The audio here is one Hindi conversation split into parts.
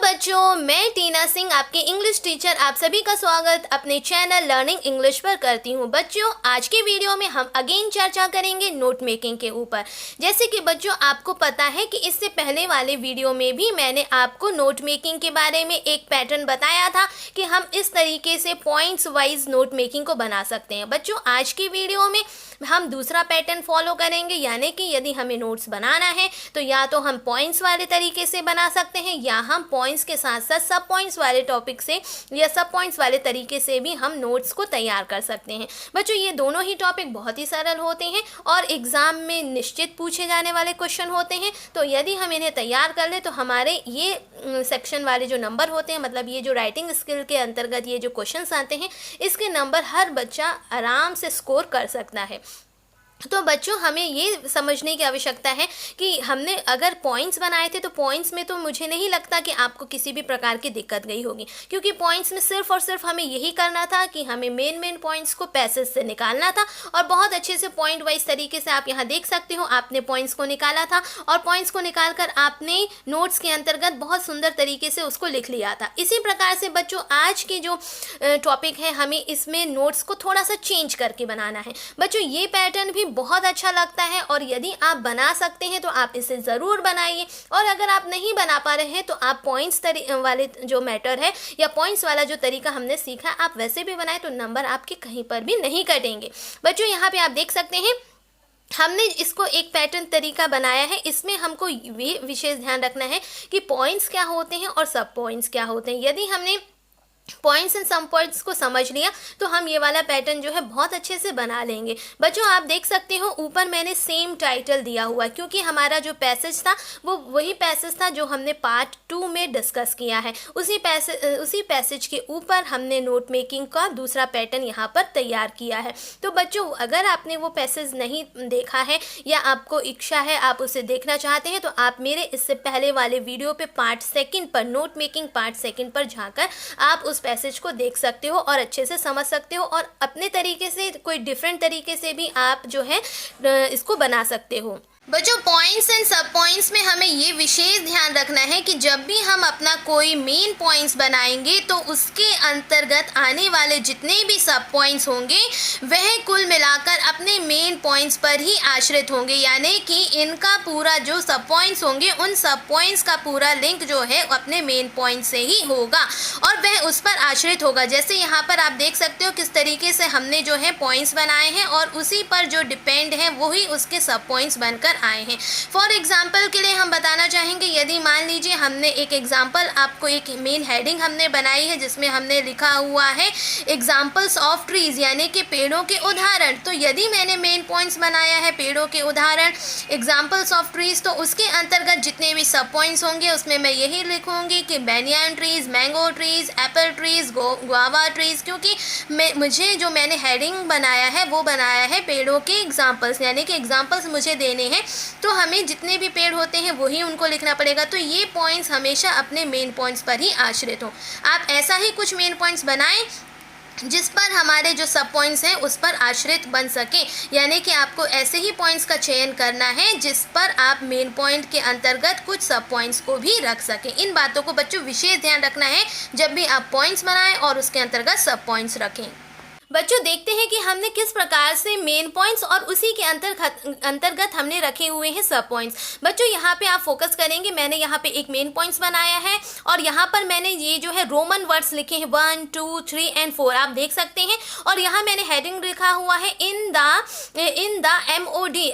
बच्चों, मैं टीना सिंह आपकी इंग्लिश टीचर आप सभी का स्वागत अपने चैनल लर्निंग इंग्लिश पर करती हूँ। बच्चों, आज के वीडियो में हम अगेन चर्चा करेंगे नोट मेकिंग के ऊपर। जैसे कि बच्चों आपको पता है कि इससे पहले वाले वीडियो में भी मैंने आपको नोट मेकिंग के बारे में एक पैटर्न बताया था कि हम इस तरीके से पॉइंट्स वाइज नोट मेकिंग को बना सकते हैं। बच्चों, आज की वीडियो में हम दूसरा पैटर्न फॉलो करेंगे, यानी कि यदि हमें नोट्स बनाना है तो या तो हम पॉइंट्स वाले तरीके से बना सकते हैं या हम पॉइंट्स के साथ साथ सब पॉइंट्स वाले टॉपिक से या सब पॉइंट्स वाले तरीके से भी हम नोट्स को तैयार कर सकते हैं। बच्चों, ये दोनों ही टॉपिक बहुत ही सरल होते हैं और एग्ज़ाम में निश्चित पूछे जाने वाले क्वेश्चन होते हैं। तो यदि हम इन्हें तैयार कर लें तो हमारे ये सेक्शन वाले जो नंबर होते हैं, मतलब ये जो राइटिंग स्किल के अंतर्गत ये जो क्वेश्चंस आते हैं, इसके नंबर हर बच्चा आराम से स्कोर कर सकता है। तो बच्चों, हमें ये समझने की आवश्यकता है कि हमने अगर पॉइंट्स बनाए थे तो पॉइंट्स में तो मुझे नहीं लगता कि आपको किसी भी प्रकार की दिक्कत गई होगी, क्योंकि पॉइंट्स में सिर्फ और सिर्फ हमें यही करना था कि हमें मेन पॉइंट्स को पैसेज से निकालना था और बहुत अच्छे से पॉइंट वाइज तरीके से आप यहाँ देख सकते हो, आपने पॉइंट्स को निकाला था और पॉइंट्स को निकाल कर आपने नोट्स के अंतर्गत बहुत सुंदर तरीके से उसको लिख लिया था। इसी प्रकार से बच्चों, आज के जो टॉपिक है हमें इसमें नोट्स को थोड़ा सा चेंज करके बनाना है। बच्चों, ये पैटर्न भी बहुत अच्छा लगता है और यदि आप बना सकते हैं तो आप इसे ज़रूर बनाइए, और अगर आप नहीं बना पा रहे हैं तो आप पॉइंट्स वाले जो मैटर है या पॉइंट्स वाला जो तरीका हमने सीखा आप वैसे भी बनाए तो नंबर आपके कहीं पर भी नहीं कटेंगे। बच्चों, यहाँ पे आप देख सकते हैं हमने इसको एक पैटर्न तरीका बनाया है। इसमें हमको ये विशेष ध्यान रखना है कि पॉइंट्स क्या होते हैं और सब पॉइंट्स क्या होते हैं। यदि हमने पॉइंट्स एंड सम पॉइंट्स को समझ लिया तो हम ये वाला पैटर्न जो है बहुत अच्छे से बना लेंगे। बच्चों, आप देख सकते हो ऊपर मैंने सेम टाइटल दिया हुआ है, क्योंकि हमारा जो पैसेज था वो वही पैसेज था जो हमने पार्ट 2 में डिस्कस किया है। उसी पैसेज के ऊपर हमने नोट मेकिंग का दूसरा पैटर्न यहाँ पर तैयार किया है। तो बच्चों, अगर आपने वो पैसेज नहीं देखा है या आपको इच्छा है आप उसे देखना चाहते हैं तो आप मेरे इससे पहले वाले वीडियो पे पार्ट 2 पर नोट मेकिंग पार्ट 2 पर जाकर आप उस पैसेज को देख सकते हो और अच्छे से समझ सकते हो और अपने तरीके से कोई डिफरेंट तरीके से भी आप जो है इसको बना सकते हो। बच्चों, पॉइंट्स एंड सब पॉइंट्स में हमें ये विशेष ध्यान रखना है कि जब भी हम अपना कोई मेन पॉइंट्स बनाएंगे तो उसके अंतर्गत आने वाले जितने भी सब पॉइंट्स होंगे वह कुल मिलाकर अपने मेन पॉइंट्स पर ही आश्रित होंगे, यानी कि इनका पूरा जो सब पॉइंट्स होंगे उन सब पॉइंट्स का पूरा लिंक जो है अपने मेन पॉइंट से ही होगा और वह उस पर आश्रित होगा। जैसे यहाँ पर आप देख सकते हो किस तरीके से हमने जो है पॉइंट्स बनाए हैं और उसी पर जो डिपेंड है वही उसके सब पॉइंट्स बनकर आए हैं। फॉर एग्जाम्पल के लिए हम बताना चाहेंगे, यदि मान लीजिए हमने एक एग्जाम्पल आपको एक मेन हेडिंग हमने बनाई है जिसमें हमने लिखा हुआ है एग्जाम्पल्स ऑफ ट्रीज, यानी कि पेड़ों के उदाहरण। तो यदि मैंने मेन पॉइंट्स बनाया है पेड़ों के उदाहरण एग्जाम्पल्स ऑफ ट्रीज, तो उसके अंतर्गत जितने भी सब पॉइंट्स होंगे उसमें मैं यही लिखूंगी कि banyan trees, mango trees, Apple trees, guava trees, क्योंकि मैंने हेडिंग बनाया है वो बनाया है पेड़ों के एग्जाम्पल्स, यानी कि एग्जाम्पल्स मुझे देने हैं तो हमें जितने भी पेड़ होते हैं वही उनको लिखना पड़ेगा। तो ये पॉइंट्स हमेशा अपने मेन पॉइंट्स पर ही आश्रित हो। आप ऐसा ही कुछ मेन पॉइंट्स बनाएं जिस पर हमारे जो सब पॉइंट्स हैं उस पर आश्रित बन सके, यानी कि आपको ऐसे ही पॉइंट्स का चयन करना है जिस पर आप मेन पॉइंट के अंतर्गत कुछ सब पॉइंट्स को भी रख सकें। इन बातों को बच्चों विशेष ध्यान रखना है जब भी आप पॉइंट्स बनाएं और उसके अंतर्गत सब पॉइंट्स रखें। बच्चों, देखते हैं कि हमने किस प्रकार से मेन पॉइंट्स और उसी के अंतर्गत हमने रखे हुए हैं सब पॉइंट्स। बच्चों, यहाँ पे आप फोकस करेंगे, मैंने यहाँ पे एक मेन पॉइंट्स बनाया है और यहाँ पर मैंने ये जो है रोमन वर्ड्स लिखे हैं 1, 2, 3 एंड 4 आप देख सकते हैं। और यहाँ मैंने हेडिंग लिखा हुआ है इन द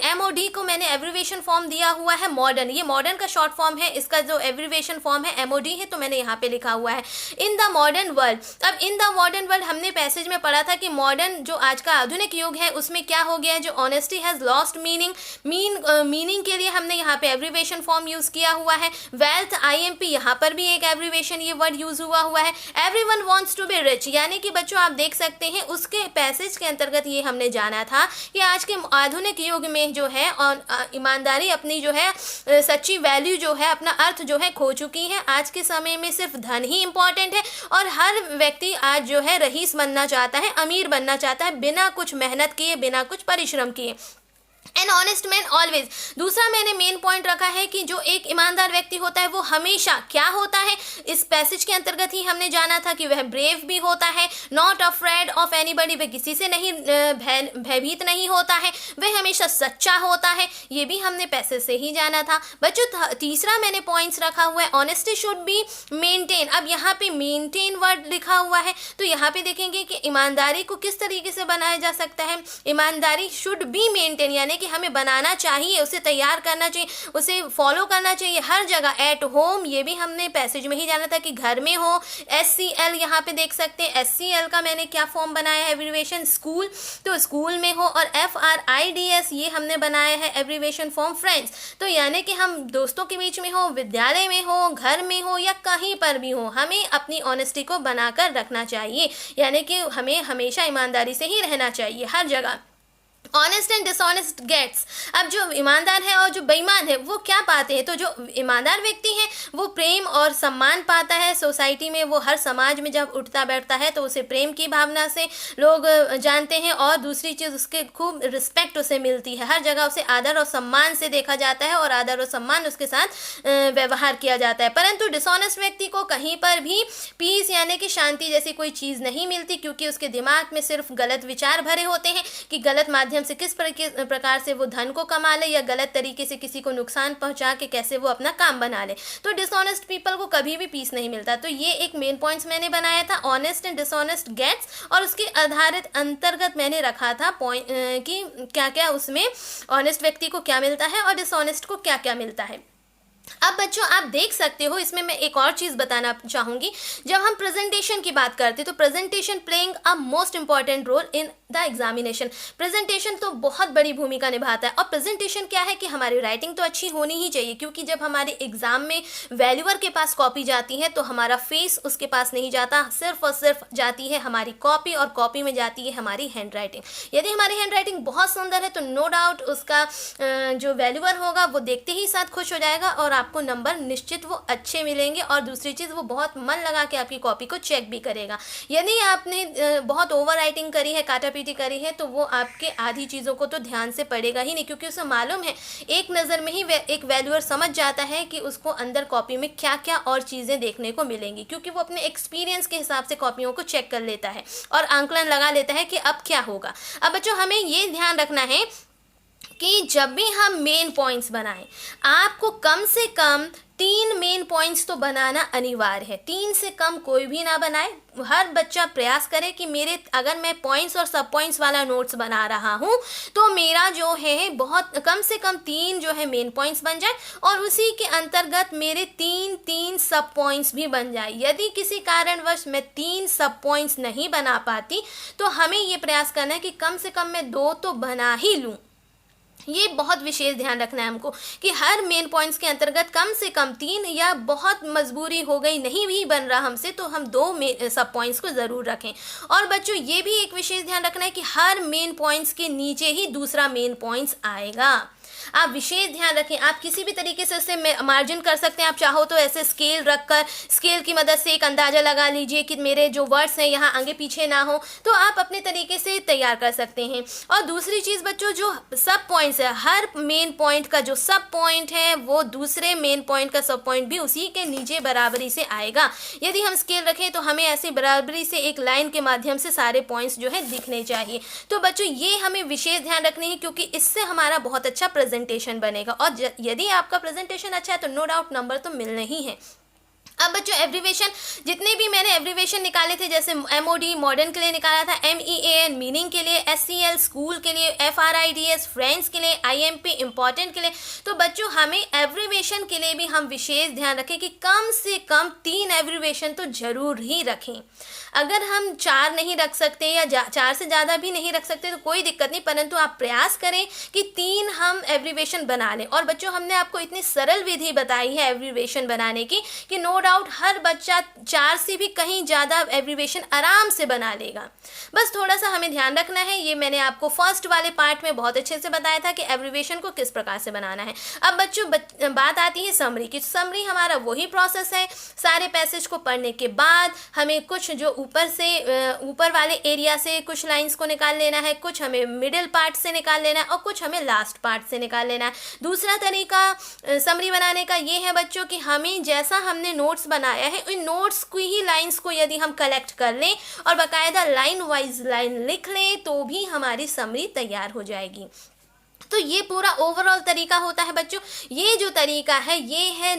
MOD को मैंने एब्रीविएशन फॉर्म दिया हुआ है मॉडर्न। ये मॉडर्न का शॉर्ट फॉर्म है, इसका जो एब्रीविएशन फॉर्म है MOD है, तो मैंने यहाँ पे लिखा हुआ है इन द मॉडर्न वर्ल्ड। अब इन द मॉडर्न वर्ल्ड हमने पैसेज में पढ़ा था कि मॉडर्न जो आज का आधुनिक युग है उसमें क्या हो गया है, जो ऑनेस्टी हैज लॉस्ट मीनिंग के लिए हमने यहाँ पे एब्रीविएशन फॉर्म यूज किया हुआ है। वेल्थ IMP, यहाँ पर भी एक एब्रीविएशन ये वर्ड यूज हुआ है। Everyone wants to be rich, यानी कि बच्चों आप देख सकते हैं उसके पैसेज के अंतर्गत ये हमने जाना था कि आज के आधुनिक युग में जो है और ईमानदारी अपनी जो है सच्ची वैल्यू जो है अपना अर्थ जो है खो चुकी है। आज के समय में सिर्फ धन ही इम्पॉर्टेंट है और हर व्यक्ति आज जो है रईस बनना चाहता है, अमीर बनना चाहता है, बिना कुछ मेहनत किए, बिना कुछ परिश्रम किए। An honest man always. दूसरा मैंने मेन पॉइंट रखा है कि जो एक ईमानदार व्यक्ति होता है वो हमेशा क्या होता है, इस पैसेज के अंतर्गत ही हमने जाना था कि वह ब्रेव भी होता है, नॉट अफ्रेड ऑफ एनीबडी, वह किसी से नहीं भयभीत नहीं होता है, वह हमेशा सच्चा होता है, ये भी हमने पैसेज से ही जाना था। बच्चों तीसरा मैंने पॉइंट्स रखा हुआ है, ऑनेस्टी शुड बी मेंटेन। अब यहाँ पे मेंटेन वर्ड लिखा हुआ है, तो यहाँ पे देखेंगे कि ईमानदारी को किस तरीके से बनाया जा सकता है। ईमानदारी शुड बी मेंटेन, यानी कि हमें बनाना चाहिए, उसे तैयार करना चाहिए, उसे फॉलो करना चाहिए हर जगह। एट होम, ये भी हमने पैसेज में ही जाना था कि घर में हो। SCL यहाँ पे देख सकते हैं, SCL का मैंने क्या फॉर्म बनाया है एब्रीवेशन, स्कूल, तो स्कूल में हो। और FRIDS ये हमने बनाया है एब्रीवेशन फॉर्म फ्रेंड्स, तो यानी कि हम दोस्तों के बीच में हो, विद्यालय में हो, घर में हो या कहीं पर भी हो, हमें अपनी ऑनेस्टी को बनाकर रखना चाहिए, यानी कि हमें हमेशा ईमानदारी से ही रहना चाहिए हर जगह। ऑनेस्ट एंड डिसऑनेस्ट गेट्स, अब जो ईमानदार है और जो बेईमान है वो क्या पाते हैं, तो जो ईमानदार व्यक्ति है वो प्रेम और सम्मान पाता है सोसाइटी में, वो हर समाज में जब उठता बैठता है तो उसे प्रेम की भावना से लोग जानते हैं, और दूसरी चीज़ उसके खूब रिस्पेक्ट उसे मिलती है, हर जगह उसे आदर और सम्मान से देखा जाता है और आदर और सम्मान उसके साथ व्यवहार किया जाता है। परंतु डिसऑनेस्ट व्यक्ति को कहीं पर भी पीस यानी कि शांति जैसी कोई चीज़ नहीं मिलती, क्योंकि उसके दिमाग में सिर्फ गलत विचार भरे होते हैं कि गलत माध्यम से किस प्रकार से वो धन को कमा ले या गलत तरीके से किसी को नुकसान पहुंचा के कैसे वो अपना काम बना ले। तो डिसऑनेस्ट पीपल को कभी भी पीस नहीं मिलता। तो ये एक मेन पॉइंट्स मैंने बनाया था, ऑनेस्ट एंड डिसऑनेस्ट गेट्स, और उसके आधारित अंतर्गत मैंने रखा था पॉइंट कि क्या क्या उसमें ऑनेस्ट व्यक्ति को क्या मिलता है और डिसऑनेस्ट को क्या क्या मिलता है। अब बच्चों आप देख सकते हो, इसमें मैं एक और चीज़ बताना चाहूँगी। जब हम प्रेजेंटेशन की बात करते हैं तो presentation playing a most important role in the examination. Presentation तो बहुत बड़ी भूमिका निभाता है। और प्रेजेंटेशन क्या है कि हमारी राइटिंग तो अच्छी होनी ही चाहिए, क्योंकि जब हमारे एग्जाम में वैल्यूअर के पास कॉपी जाती है तो हमारा फेस उसके पास नहीं जाता, सिर्फ और सिर्फ जाती है हमारी कॉपी, और कॉपी में जाती है हमारी हैंड राइटिंग। यदि हमारी हैंड राइटिंग बहुत सुंदर है तो नो डाउट उसका जो वैल्यूअर होगा वो देखते ही साथ खुश हो जाएगा और आपको नंबर निश्चित वो अच्छे मिलेंगे। और दूसरी चीज़, वो बहुत मन लगा के आपकी कॉपी को चेक भी करेगा। यदि आपने बहुत ओवर राइटिंग करी है, काटापीटी करी है, तो वो आपके आधी चीज़ों को तो ध्यान से पढ़ेगा ही नहीं, क्योंकि उसे मालूम है, एक नज़र में ही एक वैल्यूअर समझ जाता है कि उसको अंदर कॉपी में क्या क्या और चीज़ें देखने को मिलेंगी, क्योंकि वो अपने एक्सपीरियंस के हिसाब से कॉपियों को चेक कर लेता है और आंकलन लगा लेता है कि अब क्या होगा। अब बच्चों हमें ये ध्यान रखना है कि जब भी हम मेन पॉइंट्स बनाएं, आपको कम से कम 3 मेन पॉइंट्स तो बनाना अनिवार्य है। 3 से कम कोई भी ना बनाए। हर बच्चा प्रयास करे कि मेरे अगर मैं पॉइंट्स और सब पॉइंट्स वाला नोट्स बना रहा हूँ तो मेरा जो है बहुत कम से कम 3 जो है मेन पॉइंट्स बन जाए और उसी के अंतर्गत मेरे 3 सब पॉइंट्स भी बन जाए। यदि किसी कारणवश मैं 3 सब पॉइंट्स नहीं बना पाती तो हमें ये प्रयास करना है कि कम से कम मैं 2 तो बना ही लूँ। ये बहुत विशेष ध्यान रखना है हमको कि हर मेन पॉइंट्स के अंतर्गत कम से कम 3, या बहुत मजबूरी हो गई नहीं भी बन रहा हमसे तो हम 2 सब पॉइंट्स को ज़रूर रखें। और बच्चों ये भी एक विशेष ध्यान रखना है कि हर मेन पॉइंट्स के नीचे ही दूसरा मेन पॉइंट्स आएगा। आप विशेष ध्यान रखें। आप किसी भी तरीके से उसे मार्जिन कर सकते हैं। आप चाहो तो ऐसे स्केल रखकर स्केल की मदद से एक अंदाज़ा लगा लीजिए कि मेरे जो वर्ड्स हैं यहाँ आगे पीछे ना हो, तो आप अपने तरीके से तैयार कर सकते हैं। और दूसरी चीज़ बच्चों, जो सब पॉइंट्स है, हर मेन पॉइंट का जो सब पॉइंट है वो दूसरे मेन पॉइंट का सब पॉइंट भी उसी के नीचे बराबरी से आएगा। यदि हम स्केल रखें तो हमें ऐसे बराबरी से एक लाइन के माध्यम से सारे पॉइंट्स जो है दिखने चाहिए। तो बच्चों ये हमें विशेष ध्यान रखनी है, क्योंकि इससे हमारा बहुत अच्छा प्रेजेंटेशन बनेगा। और यदि आपका प्रेजेंटेशन अच्छा है तो नो डाउट नंबर तो मिलने ही है। अब बच्चों एब्रीवेशन, जितने भी मैंने एब्रीवेशन निकाले थे, जैसे MOD मॉडर्न के लिए निकाला था, MEAN मीनिंग के लिए, SCL स्कूल के लिए, FRIDS फ्रेंड्स के लिए, IMP इम्पॉर्टेंट के लिए, तो बच्चों हमें एब्रीवेशन के लिए भी हम विशेष ध्यान रखें कि कम से कम 3 एब्रीवेशन तो जरूर ही रखें। अगर हम 4 नहीं रख सकते या 4 से ज़्यादा भी नहीं रख सकते तो कोई दिक्कत नहीं, परंतु आप प्रयास करें कि 3 हम एब्रीवेशन बना लें। और बच्चों हमने आपको इतनी सरल विधि बताई है एब्रीवेशन बनाने की कि नो डाउट हर बच्चा 4 से भी कहीं ज़्यादा एब्रीवेशन आराम से बना लेगा। बस थोड़ा सा हमें ध्यान रखना है। ये मैंने आपको फर्स्ट वाले पार्ट में बहुत अच्छे से बताया था कि एब्रीवेशन को किस प्रकार से बनाना है। अब बच्चों बात आती है समरी की। समरी हमारा वही प्रोसेस है, सारे पैसेज को पढ़ने के बाद हमें कुछ जो ऊपर वाले एरिया से कुछ लाइंस को निकाल लेना है, कुछ हमें मिडिल पार्ट से निकाल लेना है और कुछ हमें लास्ट पार्ट से निकाल लेना है। दूसरा तरीका समरी बनाने का ये है बच्चों कि हमें जैसा हमने नोट्स नोट्स बनाया है, इन नोट्स की ही लाइंस को यदि हम कलेक्ट कर लें और बाकायदा लाइन वाइज लाइन लिख लें तो भी हमारी समरी तैयार हो जाएगी। तो ये पूरा ओवरऑल तरीका होता है बच्चों। ये जो तरीका है ये है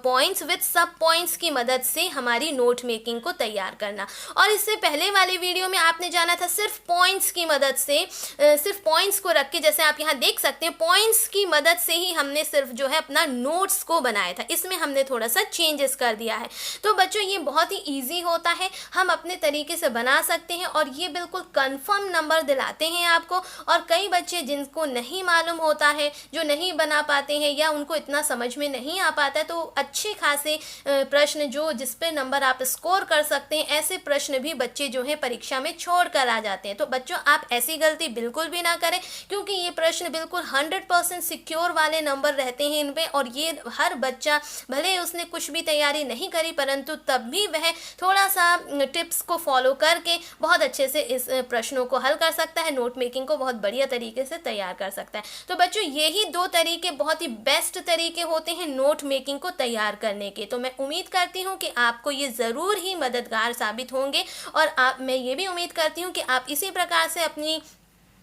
पॉइंट्स विद सब पॉइंट्स की मदद से हमारी नोट मेकिंग को तैयार करना। और इससे पहले वाले वीडियो में आपने जाना था सिर्फ पॉइंट्स की मदद से, सिर्फ पॉइंट्स को रख के, जैसे आप यहाँ देख सकते हैं पॉइंट्स की मदद से ही हमने सिर्फ जो है अपना नोट्स को बनाया था। इसमें हमने थोड़ा सा चेंजेस कर दिया है। तो बच्चों ये बहुत ही ईजी होता है, हम अपने तरीके से बना सकते हैं और ये बिल्कुल कन्फर्म नंबर दिलाते हैं आपको। और कई बच्चे जिनको नहीं मालूम होता है, जो नहीं बना पाते हैं या उनको इतना समझ में नहीं आ पाता है, तो अच्छे खासे प्रश्न जो जिस पे नंबर आप स्कोर कर सकते हैं, ऐसे प्रश्न भी बच्चे जो है परीक्षा में छोड़ कर आ जाते हैं। तो बच्चों आप ऐसी गलती बिल्कुल भी ना करें, क्योंकि ये प्रश्न बिल्कुल 100% सिक्योर वाले नंबर रहते हैं इनपे। और ये हर बच्चा भले उसने कुछ भी तैयारी नहीं करी परंतु तब भी वह थोड़ा सा टिप्स को फॉलो करके बहुत अच्छे से इस प्रश्नों को हल कर सकता है, नोट मेकिंग को बहुत बढ़िया तरीके से तैयार कर सकता है। तो बच्चों यही दो तरीके बहुत ही बेस्ट तरीके होते हैं नोट मेकिंग को तैयार करने के। तो मैं उम्मीद करती हूँ कि आपको ये ज़रूर ही मददगार साबित होंगे और मैं ये भी उम्मीद करती हूँ कि आप इसी प्रकार से अपनी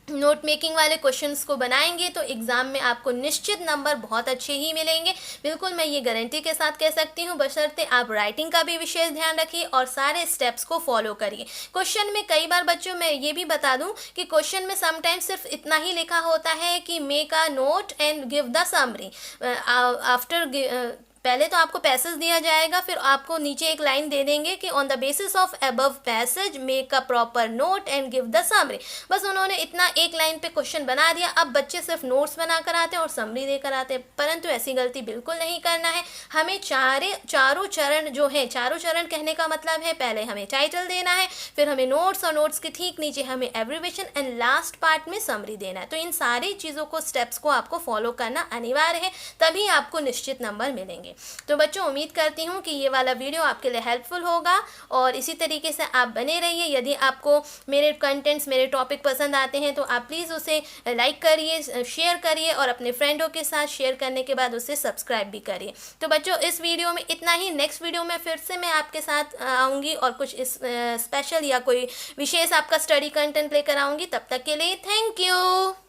नोट मेकिंग वाले क्वेश्चंस को बनाएंगे तो एग्ज़ाम में आपको निश्चित नंबर बहुत अच्छे ही मिलेंगे। बिल्कुल मैं ये गारंटी के साथ कह सकती हूँ, बशर्ते आप राइटिंग का भी विशेष ध्यान रखिए और सारे स्टेप्स को फॉलो करिए। क्वेश्चन में कई बार बच्चों मैं ये भी बता दूँ कि क्वेश्चन में समटाइम्स सिर्फ इतना ही लिखा होता है कि make a note and give the summary. After पहले तो आपको पैसेज दिया जाएगा, फिर आपको नीचे एक लाइन दे देंगे कि on the basis of above passage make a proper note and give the summary. बस उन्होंने इतना एक लाइन पे क्वेश्चन बना दिया। अब बच्चे सिर्फ नोट्स बना कर आते हैं और समरी देकर आते हैं, परंतु ऐसी गलती बिल्कुल नहीं करना है। हमें चारों चरण जो है, चारों चरण कहने का मतलब है पहले हमें टाइटल देना है, फिर हमें नोट्स और नोट्स के ठीक नीचे हमें एब्रीविएशन एंड लास्ट पार्ट में समरी देना है। तो इन सारी चीज़ों को, स्टेप्स को आपको फॉलो करना अनिवार्य है, तभी आपको निश्चित नंबर मिलेंगे। तो बच्चों उम्मीद करती हूँ कि ये वाला वीडियो आपके लिए हेल्पफुल होगा और इसी तरीके से आप बने रहिए। यदि आपको मेरे कंटेंट्स, मेरे टॉपिक पसंद आते हैं तो आप प्लीज़ उसे लाइक करिए, शेयर करिए और अपने फ्रेंडों के साथ शेयर करने के बाद उसे सब्सक्राइब भी करिए। तो बच्चों इस वीडियो में इतना ही। नेक्स्ट वीडियो में फिर से मैं आपके साथ आऊँगी और कुछ इस स्पेशल या कोई विशेष आपका स्टडी कंटेंट लेकर आऊँगी। तब तक के लिए थैंक यू।